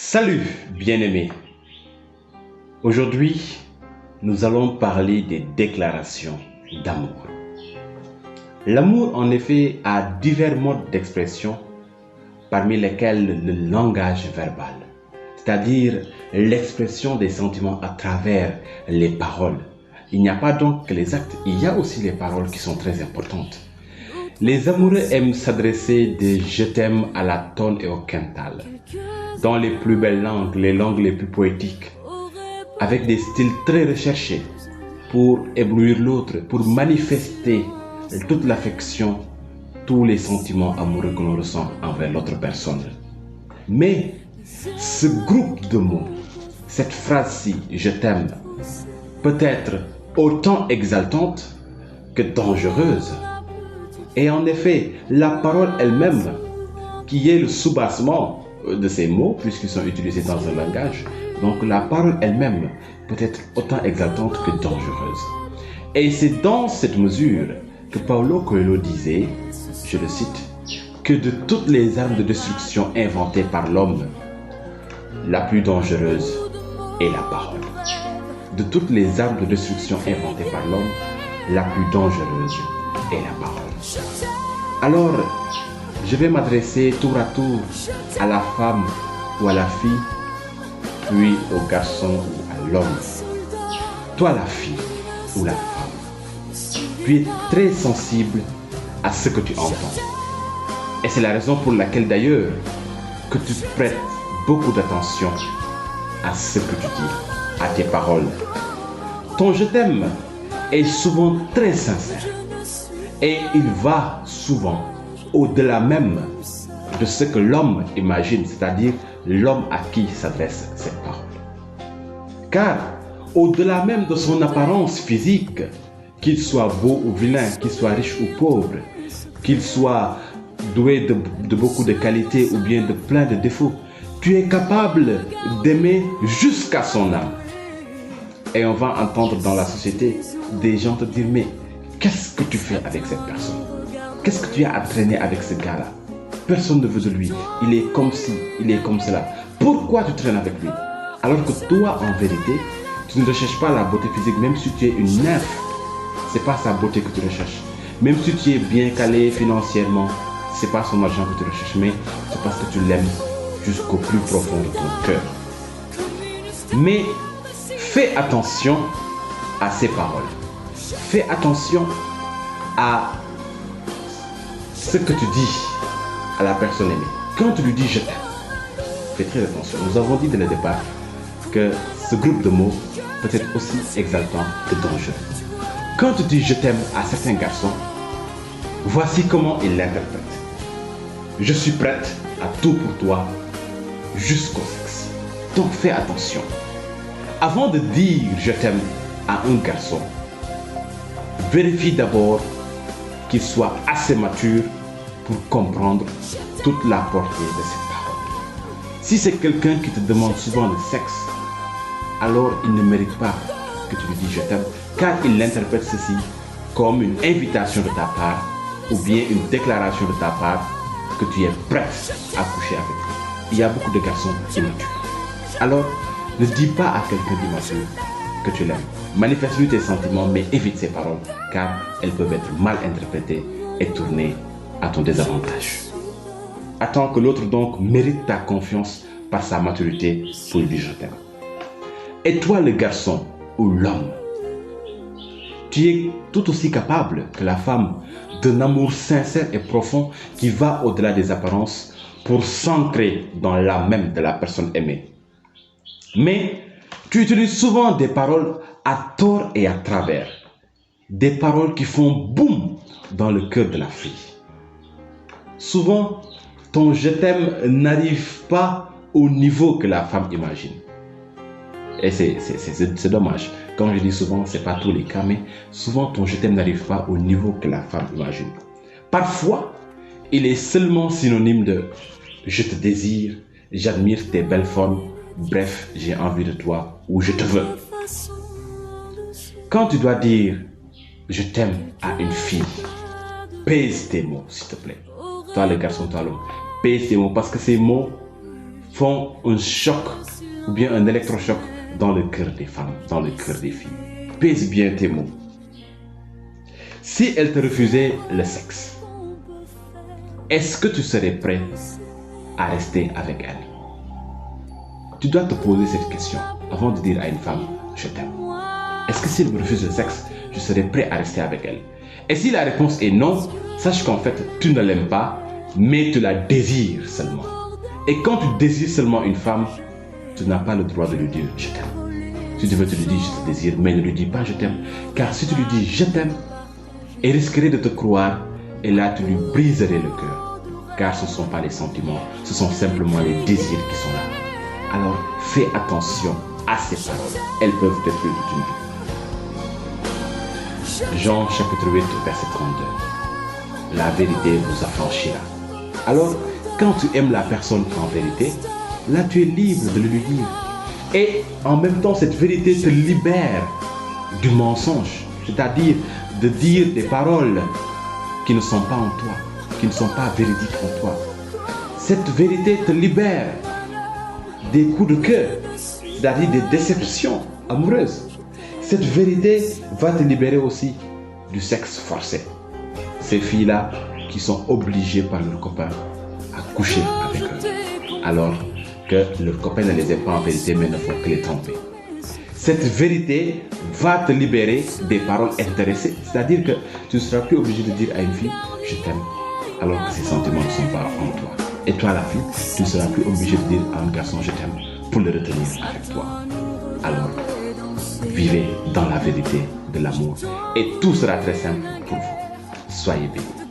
Salut, bien-aimés. Aujourd'hui, nous allons parler des déclarations d'amour. L'amour, en effet, a divers modes d'expression, parmi lesquels le langage verbal, c'est-à-dire l'expression des sentiments à travers les paroles. Il n'y a pas donc que les actes, il y a aussi les paroles qui sont très importantes. Les amoureux aiment s'adresser des je t'aime à la tonne et au quintal, dans les plus belles langues, les langues les plus poétiques, avec des styles très recherchés pour éblouir l'autre, pour manifester toute l'affection, tous les sentiments amoureux que l'on ressent envers l'autre personne. Mais ce groupe de mots, cette phrase-ci, je t'aime, peut être autant exaltante que dangereuse. Et en effet, la parole elle-même, qui est le soubassement de ces mots, puisqu'ils sont utilisés dans un langage, donc la parole elle-même peut être autant exaltante que dangereuse. Et c'est dans cette mesure que Paulo Coelho disait, je le cite, que de toutes les armes de destruction inventées par l'homme, la plus dangereuse est la parole. De toutes les armes de destruction inventées par l'homme, la plus dangereuse est la parole. Alors, je vais m'adresser tour à tour à la femme ou à la fille, puis au garçon ou à l'homme. Toi la fille ou la femme, tu es très sensible à ce que tu entends. Et c'est la raison pour laquelle d'ailleurs que tu prêtes beaucoup d'attention à ce que tu dis, à tes paroles. Ton je t'aime est souvent très sincère et il va souvent au-delà même de ce que l'homme imagine, c'est-à-dire l'homme à qui s'adresse cette parole. Car au-delà même de son apparence physique, qu'il soit beau ou vilain, qu'il soit riche ou pauvre, qu'il soit doué de beaucoup de qualités ou bien de plein de défauts, tu es capable d'aimer jusqu'à son âme. Et on va entendre dans la société des gens te dire, mais qu'est-ce que tu fais avec cette personne? Qu'est-ce que tu as à traîner avec ce gars-là? Personne ne veut de lui. Il est comme ci, il est comme cela. Pourquoi tu traînes avec lui? Alors que toi, en vérité, tu ne recherches pas la beauté physique, même si tu es une nymphe. C'est pas sa beauté que tu recherches. Même si tu es bien calé financièrement, c'est pas son argent que tu recherches, mais c'est parce que tu l'aimes jusqu'au plus profond de ton cœur. Mais fais attention à ces paroles. Fais attention à ce que tu dis à la personne aimée. Quand tu lui dis je t'aime, fais très attention. Nous avons dit dès le départ que ce groupe de mots peut être aussi exaltant que dangereux. Quand tu dis je t'aime à certains garçons, voici comment ils l'interprètent. Je suis prête à tout pour toi jusqu'au sexe. Donc fais attention. Avant de dire je t'aime à un garçon, vérifie d'abord qu'il soit assez mature pour comprendre toute la portée de cette parole. Si c'est quelqu'un qui te demande souvent le sexe, alors il ne mérite pas que tu lui dises je t'aime, car il interprète ceci comme une invitation de ta part ou bien une déclaration de ta part que tu es prête à coucher avec lui. Il y a beaucoup de garçons immatures. Alors, ne dis pas à quelqu'un d'immature que tu l'aimes. Manifeste-lui tes sentiments, mais évite ces paroles, car elles peuvent être mal interprétées et tournées à ton désavantage. Attends que l'autre donc mérite ta confiance par sa maturité pour lui dire je t'aime. Et toi le garçon ou l'homme, tu es tout aussi capable que la femme d'un amour sincère et profond qui va au-delà des apparences pour s'ancrer dans l'âme même de la personne aimée. Mais tu utilises souvent des paroles à tort et à travers. Des paroles qui font boum dans le cœur de la fille. Souvent, ton je t'aime n'arrive pas au niveau que la femme imagine. Et c'est dommage. Quand je dis souvent, ce n'est pas tous les cas, mais souvent ton je t'aime n'arrive pas au niveau que la femme imagine. Parfois, il est seulement synonyme de je te désire, j'admire tes belles formes, bref, j'ai envie de toi ou je te veux. Quand tu dois dire je t'aime à une fille, pèse tes mots, s'il te plaît. Toi le garçon, toi l'homme, pèse tes mots parce que ces mots font un choc ou bien un électrochoc dans le cœur des femmes, dans le cœur des filles. Pèse bien tes mots. Si elle te refusait le sexe, est-ce que tu serais prêt à rester avec elle? Tu dois te poser cette question avant de dire à une femme « je t'aime ». Est-ce que si elle me refuse le sexe, je serais prêt à rester avec elle? Et si la réponse est non, sache qu'en fait, tu ne l'aimes pas, mais tu la désires seulement. Et quand tu désires seulement une femme, tu n'as pas le droit de lui dire « je t'aime ». Si tu veux, tu lui dis « je te désire », mais ne lui dis pas « je t'aime ». Car si tu lui dis « je t'aime », elle risquerait de te croire et là, tu lui briserais le cœur. Car ce ne sont pas les sentiments, ce sont simplement les désirs qui sont là. Alors, fais attention à ces paroles. Elles peuvent détruire toute une vie. Jean chapitre 8, verset 32. La vérité vous affranchira. Alors, quand tu aimes la personne en vérité, là tu es libre de le lui dire. Et en même temps, cette vérité te libère du mensonge. C'est-à-dire de dire des paroles qui ne sont pas en toi, qui ne sont pas véridiques en toi. Cette vérité te libère des coups de cœur, c'est-à-dire des déceptions amoureuses. Cette vérité va te libérer aussi du sexe forcé. Ces filles-là qui sont obligées par leurs copains à coucher avec eux, alors que leurs copains ne les aiment pas en vérité, mais ne font que les tromper. Cette vérité va te libérer des paroles intéressées, c'est-à-dire que tu ne seras plus obligé de dire à une fille « je t'aime », alors que ces sentiments ne sont pas en toi. Et toi, la fille, tu ne seras plus obligé de dire à un garçon « je t'aime » pour le retenir avec toi. Alors, vivez dans la vérité de l'amour et tout sera très simple pour vous. Soyez bénis.